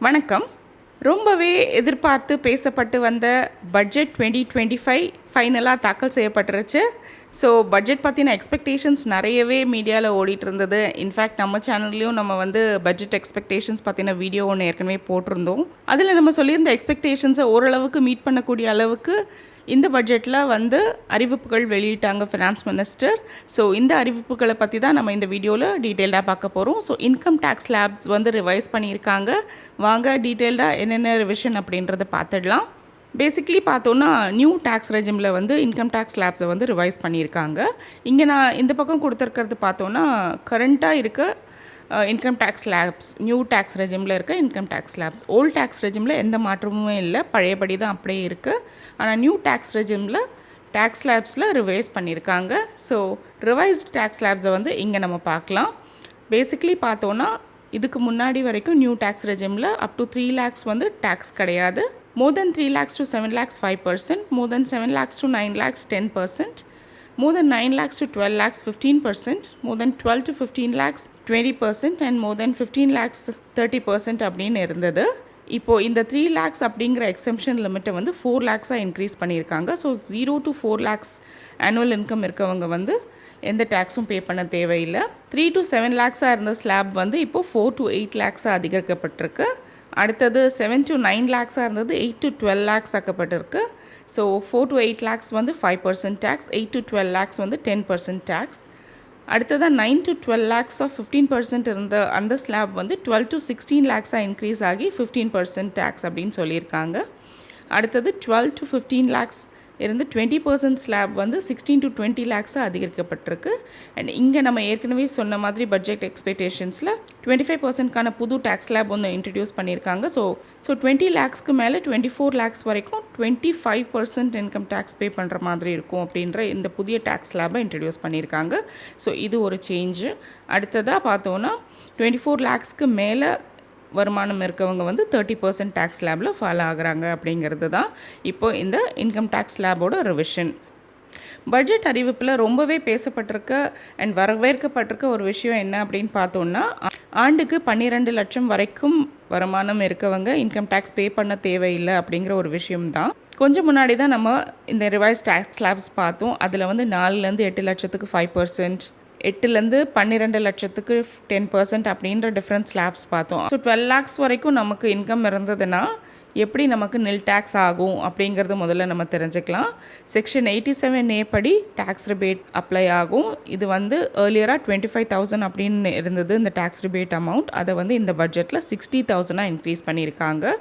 வணக்கம். ரொம்பவே எதிர்பார்த்து பேசப்பட்டு வந்த பட்ஜெட் 2025 ஃபைனலாக தாக்கல் செய்யப்பட்டுருச்சு. ஸோ பட்ஜெட் பற்றின எக்ஸ்பெக்டேஷன்ஸ் நிறையவே மீடியாவில் ஓடிட்டு இருந்தது. இன்ஃபேக்ட் நம்ம சேனல்லையும் நம்ம பட்ஜெட் எக்ஸ்பெக்டேஷன்ஸ் பற்றின வீடியோ ஒன்று ஏற்கனவே போட்டிருந்தோம். அதில் நம்ம சொல்லியிருந்த எக்ஸ்பெக்டேஷன்ஸை ஓரளவுக்கு மீட் பண்ணக்கூடிய அளவுக்கு இந்த பட்ஜெட்டில் அறிவிப்புகள் வெளியிட்டாங்க ஃபினான்ஸ் மினிஸ்டர். ஸோ இந்த அறிவிப்புகளை பற்றி தான் நம்ம இந்த வீடியோவில் டீட்டெயில்டாக பார்க்க போகிறோம். So income tax slabs revise பண்ணியிருக்காங்க. வாங்க டீட்டெயில்டாக என்னென்ன ரிவிஷன் அப்படின்றத பார்த்துடலாம். பேசிக்லி பார்த்தோன்னா நியூ டேக்ஸ் ரெஜிமில் இன்கம் டேக்ஸ் ஸ்லாப்ஸை ரிவைஸ் பண்ணியிருக்காங்க. இங்கே நான் இந்த பக்கம் கொடுத்துருக்கிறது பார்த்தோன்னா கரண்ட்டாக இருக்க income tax slabs, new tax ரெஜிமில் இருக்க income tax slabs. Old tax ரெஜிமில் எந்த மாற்றமுமே இல்லை, பழையபடி தான் அப்படியே இருக்குது. ஆனால் நியூ டேக்ஸ் ரெஜிமில் டேக்ஸ் ஸ்லாப்ஸில் ரிவைஸ் பண்ணியிருக்காங்க. ஸோ ரிவைஸ்ட் டேக்ஸ் ஸ்லாப்ஸை இங்கே நம்ம பார்க்கலாம். பேசிக்லி பார்த்தோன்னா இதுக்கு முன்னாடி வரைக்கும் நியூ டேக்ஸ் ரெஜிமில் அப் டு 3 lakhs டேக்ஸ் கிடையாது. more than 3 lakhs to 7 lakhs 5%, more than 7 lakhs to 9 lakhs 10%, more than 9 lakhs to 12 lakhs 15%, more than 12 to 15 lakhs 20%, and more than 15 lakhs 30% அப்படின்னு இருந்தது. இப்போது இந்த 3 lakhs அப்படிங்கிற எக்ஸம்ஷன் லிமிட்டை 4 lakhs-ஆக increase பண்ணியிருக்காங்க. So 0 to 4 lakhs annual income இருக்கவங்க எந்த டேக்ஸும் பே பண்ண தேவையில்லை. 3 to 7 lakhs-ஆக இருந்த ஸ்லாப் இப்போது 4 to 8 lakhs-ஆக அதிகரிக்கப்பட்டிருக்கு. அடுத்தது 7 to 9 lakhs-ஆக இருந்தது 8 to 12 lakhs ஆக்கப்பட்டிருக்கு. So 4 to 8 lakhs 5% tax, 8 to 12 lakhs 10% tax. அடுத்ததாக 9 to 12 lakhs 15% இருந்த அந்த ஸ்லாப் 12 to 16 lakhs-ஆக இன்க்ரீஸ் ஆகி 15% டேக்ஸ் அப்படின்னு சொல்லியிருக்காங்க. அடுத்தது 12 to 15 lakhs இருந்து 20% ஸ்லாப் 16 to 20 lakhs-ஆக அதிகரிக்கப்பட்டிருக்கு. அண்ட் இங்கே நம்ம ஏற்கனவே சொன்ன மாதிரி பட்ஜெட் எக்ஸ்பெக்டேஷன்ஸில் 25%க்கான புது டேக்ஸ் ஸ்லாப் இன்ட்ரடியூஸ் பண்ணியிருக்காங்க. ஸோ 20 lakhs-க்கு மேலே 24 lakhs வரைக்கும் 25% இன்கம் டேக்ஸ் பே பண்ணுற மாதிரி இருக்கும் அப்படின்ற இந்த புதிய டேக்ஸ் ஸ்லாபை இன்ட்ரடியூஸ் பண்ணியிருக்காங்க. ஸோ இது ஒரு சேஞ்சு. அடுத்ததாக பார்த்தோன்னா 24 lakhs-க்கு மேலே வருமானம் இருக்கவங்க 30% டேக்ஸ் ஸ்லாபில் ஃபாலோ ஆகுறாங்க அப்படிங்கிறது தான் இப்போது இந்த இன்கம் டேக்ஸ் ஸ்லாபோட ரிவிஷன். பட்ஜெட் அறிவிப்பில் ரொம்பவே பேசப்பட்டிருக்க அண்ட் வரவேற்கப்பட்டிருக்க ஒரு விஷயம் என்ன அப்படின்னு பார்த்தோன்னா, ஆண்டுக்கு 12 லட்சம் வரைக்கும் வருமானம் இருக்கவங்க இன்கம் டேக்ஸ் பே பண்ண தேவையில்லை அப்படிங்கிற ஒரு விஷயம்தான். கொஞ்சம் முன்னாடி தான் நம்ம இந்த ரிவைஸ் டேக்ஸ் ஸ்லாப்ஸ் பார்த்தோம். அதில் 4லேருந்து 8 லட்சத்துக்கு 5%, 8லேருந்து 12 லட்சத்துக்கு 10% அப்படின்ற டிஃப்ரெண்ட் ஸ்லாப்ஸ் பார்த்தோம். ஸோ 12 lakhs வரைக்கும் நமக்கு இன்கம் இருந்ததுன்னா எப்படி நமக்கு நில் டேக்ஸ் ஆகும் அப்படிங்கிறது முதல்ல நம்ம தெரிஞ்சுக்கலாம். செக்ஷன் 87A படி டேக்ஸ் ரிபேட் அப்ளை ஆகும். இது ஏர்லியராக 25,000 அப்படின்னு இருந்தது இந்த டேக்ஸ் ரிபேட் அமௌண்ட். அதை இந்த பட்ஜெட்டில் 60,000-ஆக இன்க்ரீஸ் பண்ணியிருக்காங்க.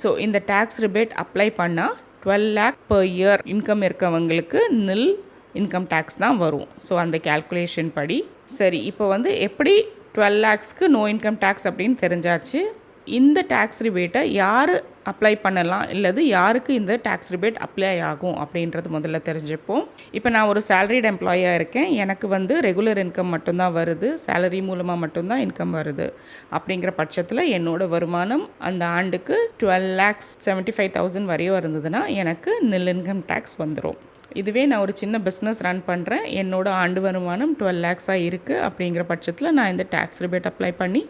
ஸோ இந்த டேக்ஸ் ரிபேட் அப்ளை பண்ணால் 12 lakh per year இன்கம் இருக்கவங்களுக்கு நில் இன்கம் டேக்ஸ் தான் வரும். ஸோ அந்த கேல்குலேஷன் படி சரி. இப்போ எப்படி 12 lakhs-க்கு நோ இன்கம் டேக்ஸ் அப்படின்னு தெரிஞ்சாச்சு. இந்த டேக்ஸ் ரிபேட்டை யார் அப்ளை பண்ணலாம், இல்லது யாருக்கு இந்த டேக்ஸ் ரிபேட் அப்ளை ஆகும் அப்படின்றது முதல்ல தெரிஞ்சுப்போம். இப்போ நான் ஒரு சேலரிட் எம்ப்ளாயாக இருக்கேன். எனக்கு ரெகுலர் இன்கம் மட்டும்தான் வருது, சேலரி மூலமாக மட்டும்தான் இன்கம் வருது. அப்படிங்கிற பட்சத்தில் என்னோடய வருமானம் அந்த ஆண்டுக்கு 12,75,000 வரையும் இருந்ததுன்னா எனக்கு நில் இன்கம் டேக்ஸ் வந்துடும். இதுவே நான் ஒரு சின்ன பிஸ்னஸ் ரன் பண்ணுறேன், என்னோடய ஆண்டு வருமானம் 12 lakhs-ஆக இருக்குது அப்படிங்கிற பட்சத்தில் நான் இந்த டேக்ஸ் ரிபேட் அப்ளை பண்ணி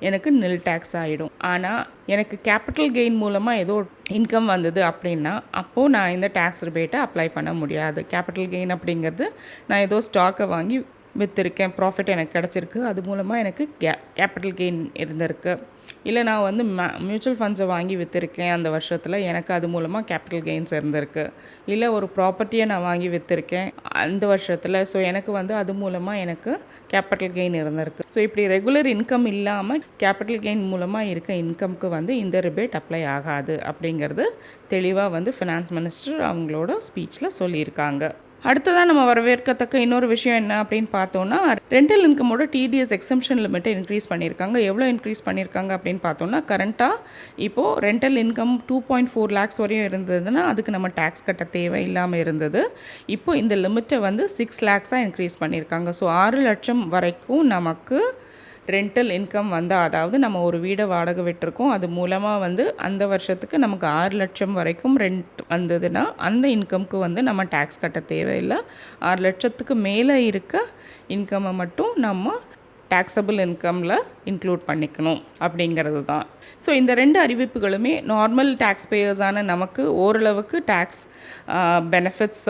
எனக்கு நில் டேக்ஸ் ஆகிடும். ஆனால் எனக்கு கேபிட்டல் கெயின் மூலமாக ஏதோ இன்கம் வந்தது அப்படின்னா அப்போது நான் இந்த டேக்ஸ் ரிபேட்டை அப்ளை பண்ண முடியாது. கேபிட்டல் கெயின் அப்படிங்கிறது நான் ஏதோ ஸ்டாக்கை வாங்கி விற்றுருக்கேன், ப்ராஃபிட் எனக்கு கிடச்சிருக்கு, அது மூலமாக எனக்கு கேபிட்டல் கெயின் இருந்திருக்கு. இல்லை நான் மியூச்சுவல் ஃபண்ட்ஸை வாங்கி விற்றுருக்கேன் அந்த வருஷத்தில், எனக்கு அது மூலமாக கேபிட்டல் கெயின்ஸ் இருந்திருக்கு. இல்லை ஒரு ப்ராப்பர்ட்டியை நான் வாங்கி விற்றுருக்கேன் அந்த வருஷத்தில், ஸோ எனக்கு அது மூலமாக எனக்கு கேபிட்டல் கெயின் இருந்திருக்கு. ஸோ இப்படி ரெகுலர் இன்கம் இல்லாமல் கேபிட்டல் கெயின் மூலமாக இருக்க இன்கம்க்கு இந்த ரிபேட் அப்ளை ஆகாது அப்படிங்கிறது தெளிவாக ஃபினான்ஸ் மினிஸ்டர் அவங்களோட ஸ்பீச்சில் சொல்லியிருக்காங்க. அடுத்ததான் நம்ம வரவேற்கத்தக்க இன்னொரு விஷயம் என்ன அப்படின்னு பார்த்தோன்னா, ரெண்டல் இன்கமோட டிடிஎஸ் எக்ஸம்ஷன் லிமிட்டை இன்க்ரீஸ் பண்ணியிருக்காங்க. எவ்வளோ இன்க்ரீஸ் பண்ணியிருக்காங்க அப்படின்னு பார்த்தோன்னா, கரண்ட்டாக இப்போது ரெண்டல் இன்கம் 2.4 lakhs வரையும் இருந்ததுன்னா அதுக்கு நம்ம டேக்ஸ் கட்ட தேவை இல்லாமல் இருந்தது. இப்போது இந்த லிமிட்டை 6 lakhs-ஆக இன்க்ரீஸ் பண்ணியிருக்காங்க. ஸோ 6 லட்சம் வரைக்கும் நமக்கு ரெண்டல் இன்கம் அதாவது நம்ம ஒரு வீடை வாடகை விட்டுருக்கோம், அது மூலமாக அந்த வருஷத்துக்கு நமக்கு 6 லட்சம் வரைக்கும் ரெண்ட் வந்ததுன்னா அந்த இன்கம்க்கு நம்ம டேக்ஸ் கட்ட தேவையில்லை. 6 லட்சத்துக்கு மேலே இருக்க இன்கம்மை மட்டும் நம்ம டேக்ஸபிள் இன்கமில் இன்க்ளூட் பண்ணிக்கணும் அப்படிங்கிறது தான். ஸோ இந்த 2 அறிவிப்புகளுமே நார்மல் டேக்ஸ் பேயர்ஸான நமக்கு ஓரளவுக்கு டேக்ஸ் பெனிஃபிட்ஸ்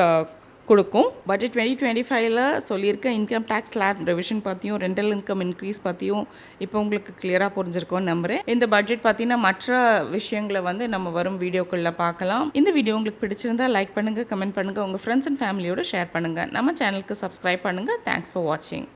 கொடுக்கும். பட்ஜெட் 2025ல் சொல்லியிருக்க இன்கம் டேக்ஸ் ஸ்லாப் ரிவிஷன் பற்றியும் ரெண்டல் இன்கம் இன்க்ரீஸ் பற்றியும் இப்போ உங்களுக்கு கிளியராக புரிஞ்சிருக்கோன்னு நம்புகிறேன். இந்த பட்ஜெட் பார்த்தீங்கன்னா மற்ற விஷயங்களை நம்ம வரும் வீடியோக்களில் பார்க்கலாம். இந்த வீடியோ உங்களுக்கு பிடிச்சிருந்தால் லைக் பண்ணுங்கள், கமெண்ட் பண்ணுங்கள், உங்கள் ஃப்ரெண்ட்ஸ் அண்ட் ஃபேமிலியோடு ஷேர் பண்ணுங்கள். நம்ம சேனலுக்கு சப்ஸ்கிரைப் பண்ணுங்கள். தேங்க்ஸ் ஃபார் வாட்சிங்.